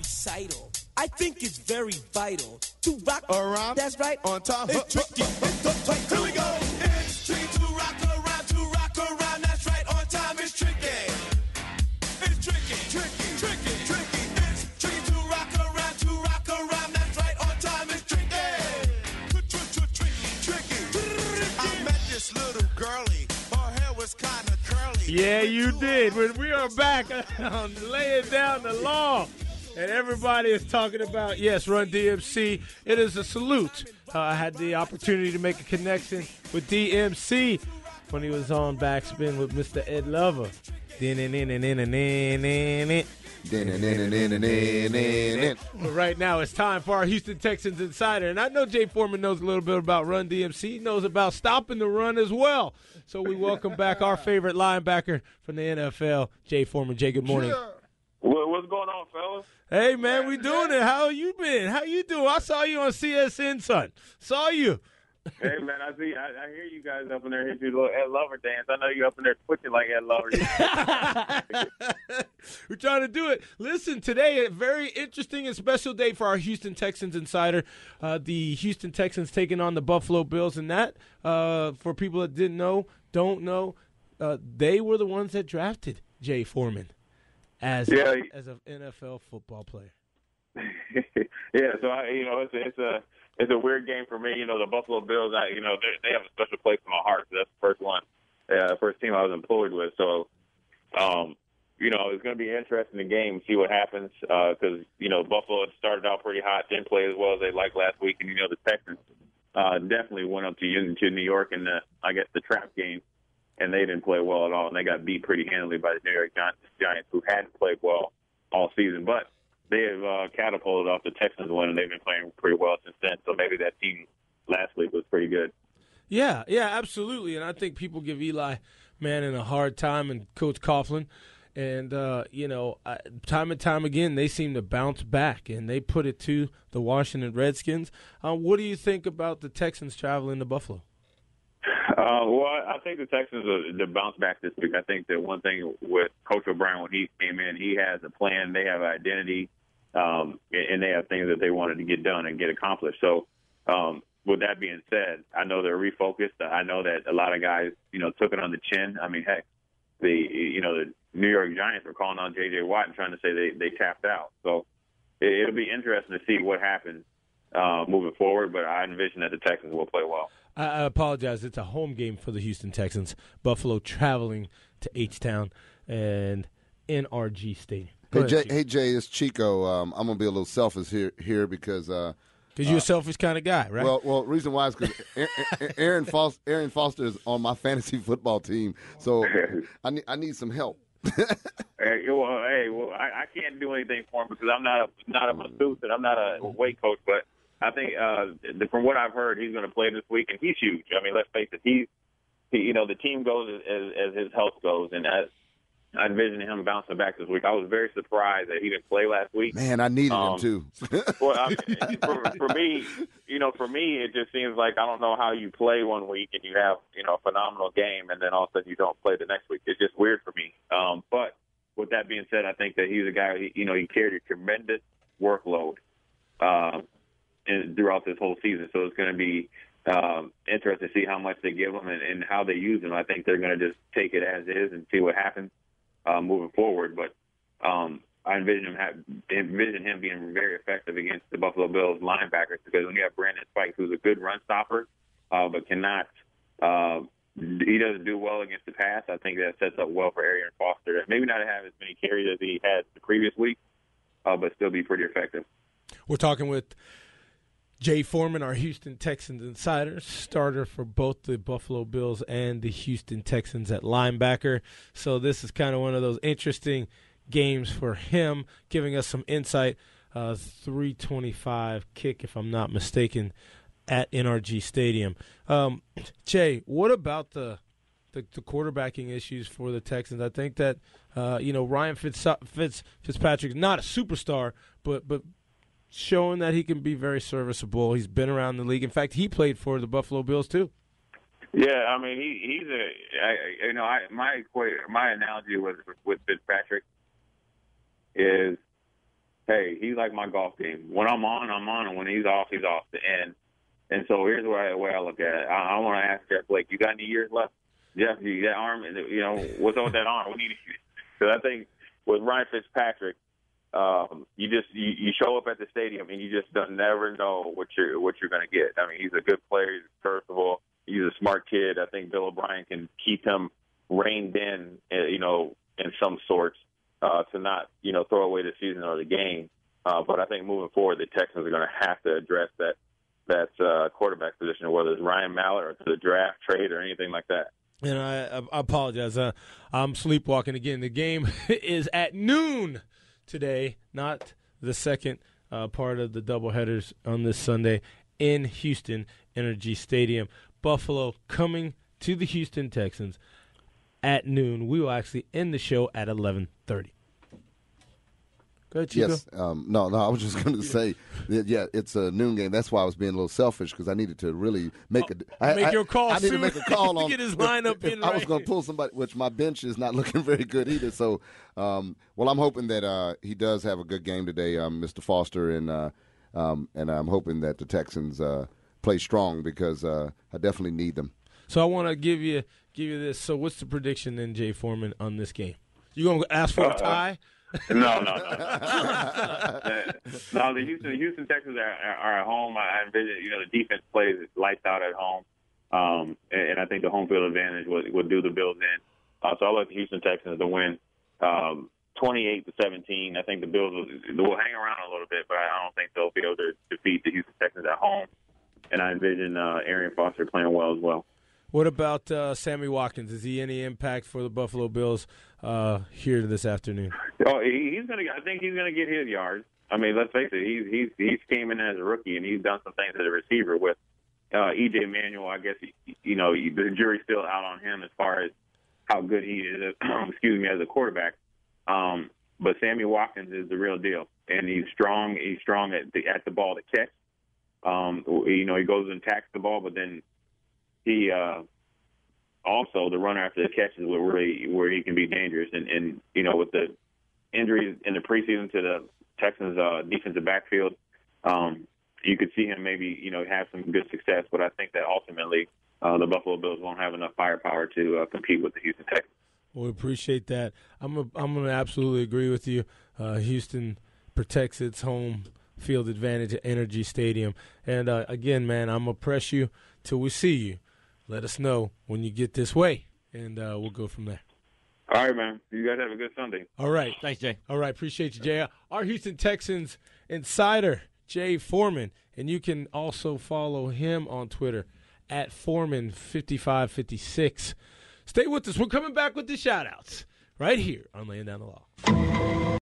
recital. I think it's very vital to rock around. That's right. On time. It's tricky. Here we go. It's tricky to rock around. That's right. On time. It's tricky. It's tricky. It's tricky to rock around. That's right. On time. It's tricky. I met this little girlie. Her hair was kind of curly. Yeah, you did. We are back on laying down the law. And everybody is talking about, yes, Run DMC. It is a salute. I had the opportunity to make a connection with DMC when he was on Backspin with Mr. Ed Lover. But right now it's time for our Houston Texans Insider. And I know Jay Foreman knows a little bit about Run DMC. He knows about stopping the run as well. So we welcome back our favorite linebacker from the NFL, Jay Foreman. Jay, good morning. Yeah. What's going on, fellas? Hey, man, we doing it. How you been? How you doing? I saw you on CSN, son. Saw you. Hey, man, I hear you guys up in there hit your little Ed Lover dance. I know you up in there twitching like Ed Lover. We're trying to do it. Listen, today, a very interesting and special day for our Houston Texans Insider. The Houston Texans taking on the Buffalo Bills. And that, for people that don't know, they were the ones that drafted Jay Foreman as an NFL football player. Yeah, so it's a weird game for me. You know, the Buffalo Bills. They have a special place in my heart. That's the first one, first team I was employed with. So, it's going to be an interesting game. See what happens because Buffalo had started out pretty hot, didn't play as well as they liked last week, and the Texans definitely went up to New York in the trap game. And they didn't play well at all, and they got beat pretty handily by the New York Giants, who hadn't played well all season. But they have catapulted off the Texans win, and they've been playing pretty well since then. So maybe that team last week was pretty good. Yeah, absolutely. And I think people give Eli Manning a hard time and Coach Coughlin. And, time and time again, they seem to bounce back, and they put it to the Washington Redskins. What do you think about the Texans traveling to Buffalo? I think the Texans are bounce back this week. I think that one thing with Coach O'Brien when he came in, he has a plan. They have an identity, and they have things that they wanted to get done and get accomplished. So, with that being said, I know they're refocused. I know that a lot of guys, took it on the chin. I mean, heck, the New York Giants were calling on J.J. Watt and trying to say they tapped out. So, it'll be interesting to see what happens moving forward. But I envision that the Texans will play well. I apologize. It's a home game for the Houston Texans. Buffalo traveling to H-Town and NRG Stadium. Hey, Jay, it's Chico. I'm going to be a little selfish here because you're a selfish kind of guy, right? Well, reason why is because Aaron Foster is on my fantasy football team, so I need some help. I can't do anything for him because I'm not a masseuse and I'm not a weight coach, but I think from what I've heard, he's going to play this week, and he's huge. I mean, let's face it, the team goes as his health goes, and I envision him bouncing back this week. I was very surprised that he didn't play last week. Man, I needed him too. Well, for me, it just seems like I don't know how you play one week and you have a phenomenal game, and then all of a sudden you don't play the next week. It's just weird for me. But with that being said, I think that he's a guy. He carried a tremendous workload throughout this whole season. So it's going to be interesting to see how much they give him and how they use him. I think they're going to just take it as is and see what happens moving forward. But I envision him being very effective against the Buffalo Bills linebackers because when you have Brandon Spikes, who's a good run stopper, but cannot he doesn't do well against the pass. I think that sets up well for Arian Foster. Maybe not have as many carries as he had the previous week, but still be pretty effective. We're talking with Jay Foreman, our Houston Texans insider, starter for both the Buffalo Bills and the Houston Texans at linebacker. So this is kind of one of those interesting games for him, giving us some insight. 3:25 kick, if I'm not mistaken, at NRG Stadium. Jay, what about the quarterbacking issues for the Texans? I think that Ryan Fitzpatrick is not a superstar, but showing that he can be very serviceable. He's been around the league. In fact, he played for the Buffalo Bills too. Yeah, I mean my analogy with Fitzpatrick is hey, he's like my golf game. When I'm on, and when he's off, he's off. And so here's the way I look at it. I want to ask Jeff Blake, you got any years left? Jeff, that arm, what's up with that arm? We need to shoot. Because I think with Ryan Fitzpatrick, you show up at the stadium and you just never know what you're going to get. I mean, he's a good player. First of all, he's a smart kid. I think Bill O'Brien can keep him reined in, in some sorts to not, throw away the season or the game. But I think moving forward, the Texans are going to have to address that quarterback position, whether it's Ryan Mallett or to the draft, trade, or anything like that. And I apologize. I'm sleepwalking again. The game is at noon today, not the second part of the doubleheaders on this Sunday in Houston Energy Stadium. Buffalo coming to the Houston Texans at noon. We will actually end the show at 11:30. Go ahead, Chico. Yes. No, I was just going to say, it's a noon game. That's why I was being a little selfish because I needed to really make your call. I need to make a call on get his lineup in. I was going to pull somebody, which my bench is not looking very good either. So, I'm hoping that he does have a good game today, Mr. Foster, and I'm hoping that the Texans play strong because I definitely need them. So I want to give you this. So what's the prediction then, Jay Foreman, on this game? You going to ask for a tie? No. No, the Houston Texans are at home. I envision, the defense plays lights out at home. And I think the home field advantage would do the Bills in. So I'll let the Houston Texans to win 28-17. I think the Bills will hang around a little bit, but I don't think they'll be able to defeat the Houston Texans at home. And I envision Arian Foster playing well as well. What about Sammy Watkins? Is he any impact for the Buffalo Bills here this afternoon? Oh, I think he's gonna get his yards. I mean, let's face it. He's came in as a rookie and he's done some things as a receiver with EJ Manuel. I guess the jury's still out on him as far as how good he is. As a quarterback. But Sammy Watkins is the real deal, and he's strong. He's strong at the ball to catch. He goes and attacks the ball, but then he also the runner after the catch is where he can be dangerous. And with the injuries in the preseason to the Texans defensive backfield, you could see him maybe have some good success. But I think that ultimately the Buffalo Bills won't have enough firepower to compete with the Houston Texans. Well, we appreciate that. I'm going to absolutely agree with you. Houston protects its home field advantage at Energy Stadium. And, again, man, I'm going to press you till we see you. Let us know when you get this way, and we'll go from there. All right, man. You guys have a good Sunday. All right. Thanks, Jay. All right. Appreciate you, Jay. Our Houston Texans insider, Jay Foreman. And you can also follow him on Twitter at Foreman5556. Stay with us. We're coming back with the shout-outs right here on Laying Down the Law.